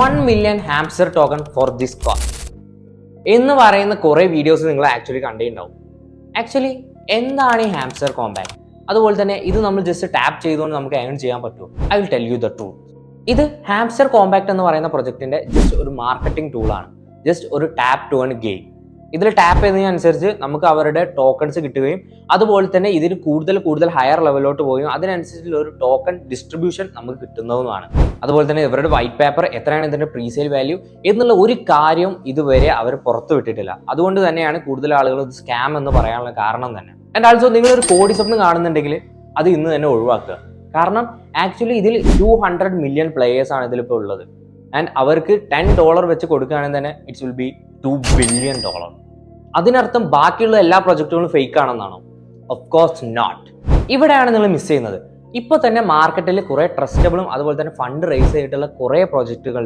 1 million hamster token for this cost എന്ന് പറയുന്ന കുറേ വീഡിയോസ് നിങ്ങൾ ആക്ച്വലി കണ്ടിട്ടുണ്ടാവും. ആക്ച്വലി എന്താണ് ഈ ഹാംസ്റ്റർ കോമ്പാക്ട്? അതുപോലെ തന്നെ ഇത് നമ്മൾ ജസ്റ്റ് ടാപ്പ് ചെയ്തുകൊണ്ട് നമുക്ക് ഏൺ ചെയ്യാൻ പറ്റുമോ? I will tell you the truth. ഇത് ഹാംസ്റ്റർ കോമ്പാക്ട് എന്ന് പറയുന്ന പ്രൊജക്ടിന്റെ ജസ്റ്റ് ഒരു മാർക്കറ്റിംഗ് ടൂളാണ്. ജസ്റ്റ് ഒരു ടാപ്പ് ടു ഏൺ ഗെയിം. ഇതിൽ ടാപ്പ് ചെയ്യുന്നതിനനുസരിച്ച് നമുക്ക് അവരുടെ ടോക്കൺസ് കിട്ടുകയും അതുപോലെ തന്നെ ഇതിന് കൂടുതൽ ഹയർ ലെവലിലോട്ട് പോവുകയും അതിനനുസരിച്ചുള്ള ഒരു ടോക്കൺ ഡിസ്ട്രിബ്യൂഷൻ നമുക്ക് കിട്ടുന്നതുമാണ്. അതുപോലെ തന്നെ ഇവരുടെ വൈറ്റ് പേപ്പർ എത്രയാണ് ഇതിന്റെ പ്രീസെയിൽ വാല്യൂ എന്നുള്ള ഒരു കാര്യം ഇതുവരെ അവർ പുറത്തു വിട്ടിട്ടില്ല. അതുകൊണ്ട് തന്നെയാണ് കൂടുതൽ ആളുകൾ ഇത് സ്കാം എന്ന് പറയാനുള്ള കാരണം തന്നെ. ആൻഡ് ആൾസോ നിങ്ങളൊരു കോടി സ്വപ്നം കാണുന്നുണ്ടെങ്കിൽ അത് ഇന്ന് തന്നെ ഒഴിവാക്കുക. കാരണം ആക്ച്വലി ഇതിൽ 200 മില്യൺ പ്ലേയേഴ്സ് ആണ് ഇതിലിപ്പോൾ ഉള്ളത്. ആൻഡ് അവർക്ക് $10 വെച്ച് കൊടുക്കുകയാണെങ്കിൽ തന്നെ ഇറ്റ്സ് വിൽ ബി $2 ബില്യൺ. അതിനർത്ഥം ബാക്കിയുള്ള എല്ലാ പ്രൊജക്റ്റുകളും ഫേക്ക് ആണെന്നാണോ? Of course not. ഇവിടെയാണ് നിങ്ങൾ മിസ് ചെയ്യുന്നത്. ഇപ്പോൾ തന്നെ മാർക്കറ്റിൽ കുറേ ട്രസ്റ്റബിളും അതുപോലെ തന്നെ ഫണ്ട് റേസ് ചെയ്തിട്ടുള്ള കുറേ പ്രൊജക്റ്റുകളുടെ